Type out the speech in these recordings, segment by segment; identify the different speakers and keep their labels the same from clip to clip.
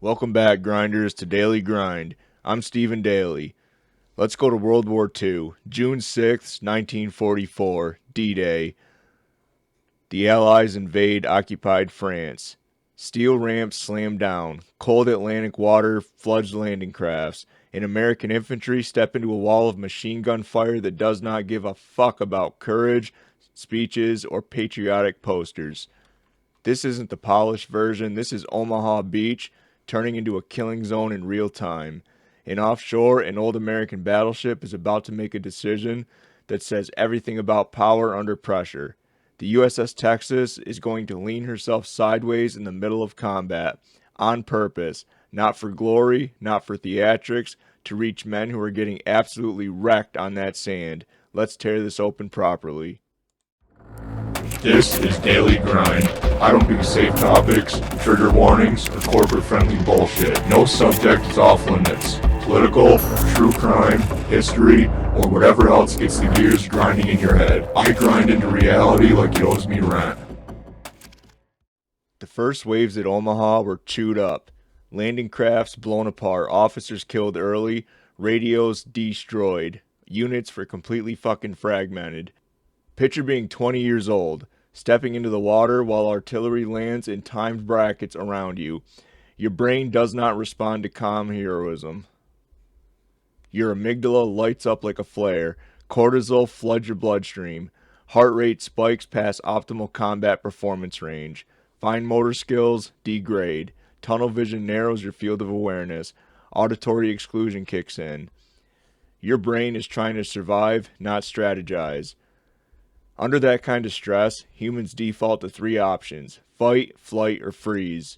Speaker 1: Welcome back, grinders, to Daily Grind. I'm Stephen Daly. Let's go to World War II, June 6, 1944, D-Day. The Allies invade occupied France. Steel ramps slam down. Cold Atlantic water floods landing crafts. And American infantry step into a wall of machine gun fire that does not give a fuck about courage, speeches, or patriotic posters. This isn't the polished version. This is Omaha Beach turning into a killing zone in real time. And offshore, an old American battleship is about to make a decision that says everything about power under pressure. The USS Texas is going to lean herself sideways in the middle of combat, on purpose, not for glory, not for theatrics, to reach men who are getting absolutely wrecked on that sand. Let's tear this open properly.
Speaker 2: This is Daily Grind. I don't do safe topics, trigger warnings, or corporate-friendly bullshit. No subject is off limits. Political, true crime, history, or whatever else gets the gears grinding in your head. I grind into reality like it owes me rent.
Speaker 1: The first waves at Omaha were chewed up. Landing crafts blown apart, officers killed early, radios destroyed, units were completely fucking fragmented. Picture being 20 years old, stepping into the water while artillery lands in timed brackets around you. Your brain does not respond to calm heroism. Your amygdala lights up like a flare. Cortisol floods your bloodstream. Heart rate spikes past optimal combat performance range. Fine motor skills degrade. Tunnel vision narrows your field of awareness. Auditory exclusion kicks in. Your brain is trying to survive, not strategize. Under that kind of stress, humans default to three options: fight, flight, or freeze.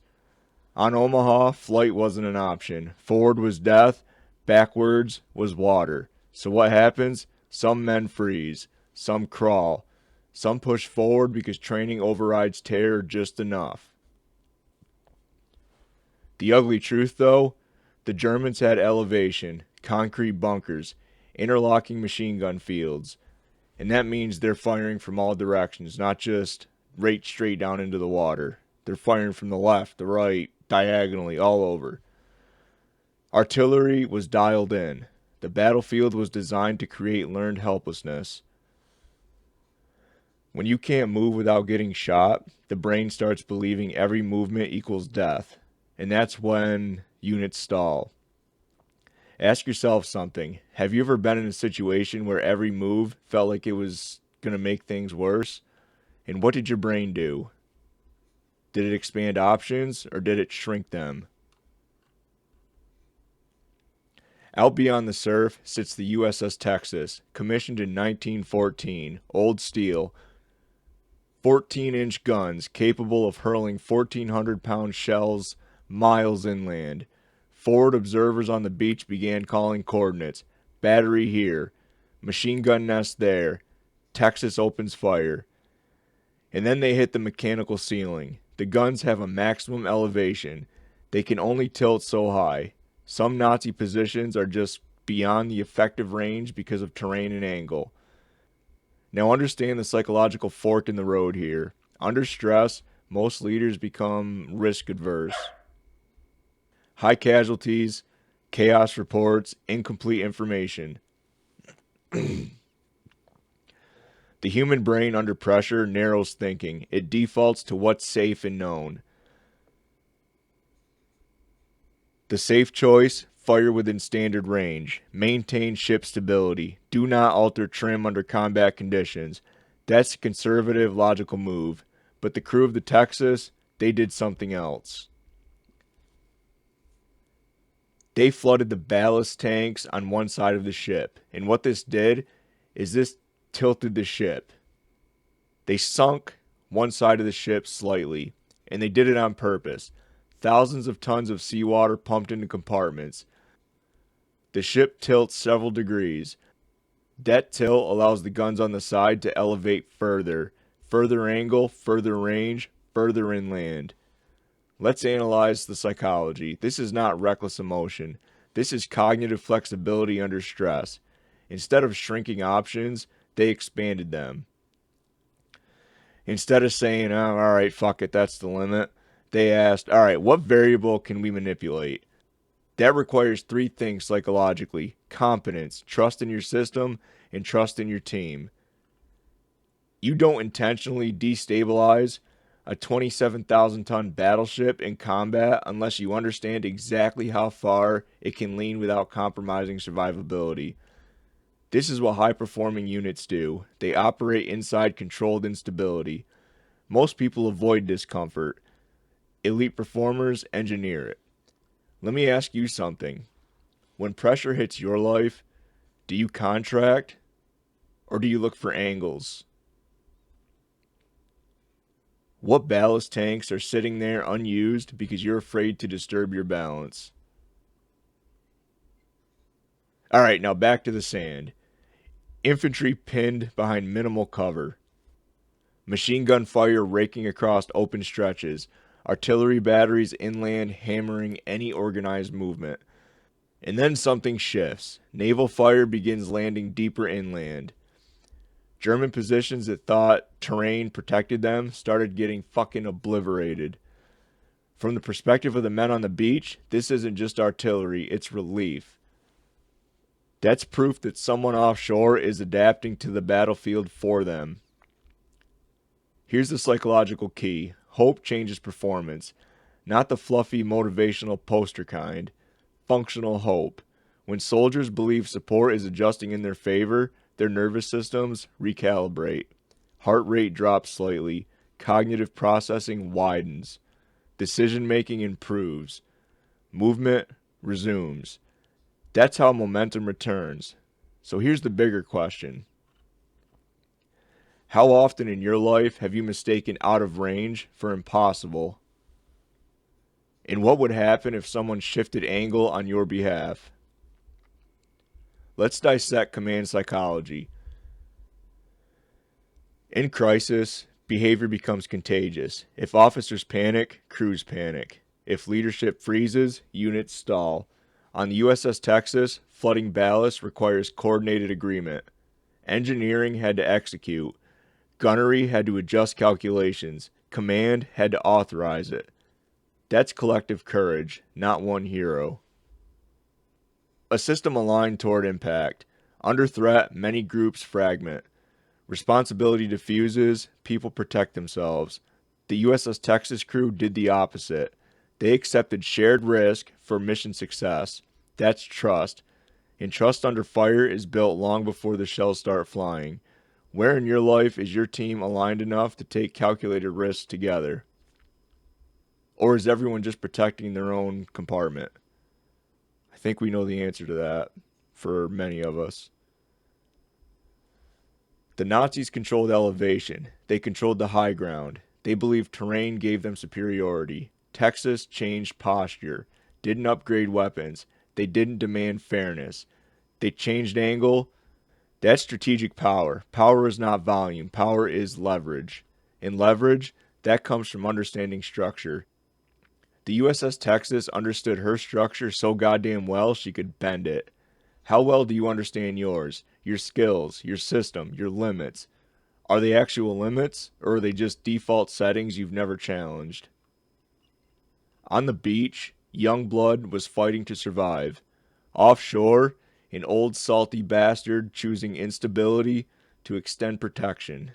Speaker 1: On Omaha, flight wasn't an option. Forward was death, backwards was water. So what happens? Some men freeze, some crawl, some push forward because training overrides terror just enough. The ugly truth, though, the Germans had elevation, concrete bunkers, interlocking machine gun fields. And that means they're firing from all directions, not just right straight down into the water. They're firing from the left, the right, diagonally, all over. Artillery was dialed in. The battlefield was designed to create learned helplessness. When you can't move without getting shot, the brain starts believing every movement equals death. And that's when units stall. Ask yourself something. Have you ever been in a situation where every move felt like it was going to make things worse? And what did your brain do? Did it expand options or did it shrink them? Out beyond the surf sits the USS Texas, commissioned in 1914, old steel, 14-inch guns capable of hurling 1,400-pound shells miles inland. Forward observers on the beach began calling coordinates. Battery here. Machine gun nest there. Texas opens fire. And then they hit the mechanical ceiling. The guns have a maximum elevation. They can only tilt so high. Some Nazi positions are just beyond the effective range because of terrain and angle. Now understand the psychological fork in the road here. Under stress, most leaders become risk adverse. High casualties, chaos reports, incomplete information. The human brain under pressure narrows thinking. It defaults to what's safe and known. The safe choice: fire within standard range. Maintain ship stability. Do not alter trim under combat conditions. That's a conservative, logical move. But the crew of the Texas, they did something else. They flooded the ballast tanks on one side of the ship. And what this did is this tilted the ship. They sunk one side of the ship slightly. And they did it on purpose. Thousands of tons of seawater pumped into compartments. The ship tilts several degrees. That tilt allows the guns on the side to elevate further. Further angle, further range, further inland. Let's analyze the psychology. This is not reckless emotion. This is cognitive flexibility under stress. Instead of shrinking options, they expanded them. Instead of saying, oh, all right, fuck it, that's the limit, They asked, all right, what variable can we manipulate? That requires three things psychologically: competence, trust in your system, and trust in your team. You don't intentionally destabilize a 27,000-ton battleship in combat unless you understand exactly how far it can lean without compromising survivability. This is what high-performing units do. They operate inside controlled instability. Most people avoid discomfort. Elite performers engineer it. Let me ask you something. When pressure hits your life, do you contract or do you look for angles? What ballast tanks are sitting there unused because you're afraid to disturb your balance? Alright, now back to the sand. Infantry pinned behind minimal cover. Machine gun fire raking across open stretches. Artillery batteries inland hammering any organized movement. And then something shifts. Naval fire begins landing deeper inland. German positions that thought terrain protected them started getting fucking obliterated. From the perspective of the men on the beach, this isn't just artillery, it's relief. That's proof that someone offshore is adapting to the battlefield for them. Here's the psychological key. Hope changes performance. Not the fluffy motivational poster kind. Functional hope. When soldiers believe support is adjusting in their favor, their nervous systems recalibrate. Heart rate drops slightly. Cognitive processing widens. Decision-making improves. Movement resumes. That's how momentum returns. So here's the bigger question. How often in your life have you mistaken out of range for impossible? And what would happen if someone shifted angle on your behalf? Let's dissect command psychology. In crisis, behavior becomes contagious. If officers panic, crews panic. If leadership freezes, units stall. On the USS Texas, flooding Ballast requires coordinated agreement. Engineering had to execute. Gunnery had to adjust calculations. Command had to authorize it. That's collective courage, not one hero. A system aligned toward impact. Under threat, many groups fragment. Responsibility diffuses, people protect themselves. The USS Texas crew did the opposite. They accepted shared risk for mission success. That's trust. And trust under fire is built long before the shells start flying. Where in your life is your team aligned enough to take calculated risks together? Or is everyone just protecting their own compartment? I think we know the answer to that for many of us. The Nazis controlled elevation. They controlled the high ground. They believed terrain gave them superiority. Texas changed posture. Didn't upgrade weapons. They didn't demand fairness. They changed angle. That's strategic power. Power is not volume. Power is leverage. And leverage, that comes from understanding structure. The USS Texas understood her structure so goddamn well she could bend it. How well do you understand yours? Your skills, your system, your limits. Are they actual limits, or are they just default settings you've never challenged? On the beach, young blood was fighting to survive. Offshore, an old salty bastard choosing instability to extend protection.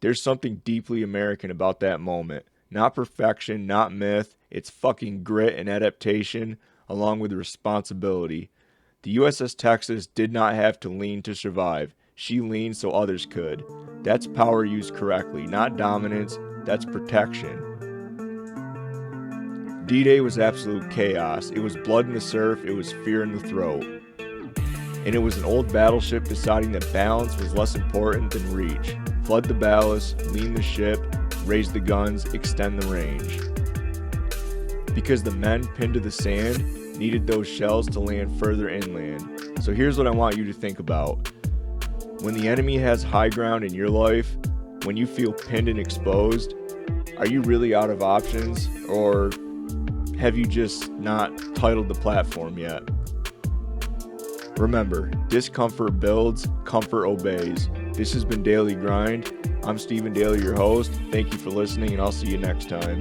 Speaker 1: There's something deeply American about that moment. Not perfection, not myth. It's fucking grit and adaptation, along with responsibility. The USS Texas did not have to lean to survive. She leaned so others could. That's power used correctly, not dominance. That's protection. D-Day was absolute chaos. It was blood in the surf. It was fear in the throat. And it was an old battleship deciding that balance was less important than reach. Flood the ballast, lean the ship, raise the guns, extend the range. Because the men pinned to the sand needed those shells to land further inland. So here's what I want you to think about. When the enemy has high ground in your life, when you feel pinned and exposed, are you really out of options, or have you just not titled the platform yet? Remember, discomfort builds, comfort obeys. This has been Daily Grind. I'm Stephen Daly, your host. Thank you for listening, and I'll see you next time.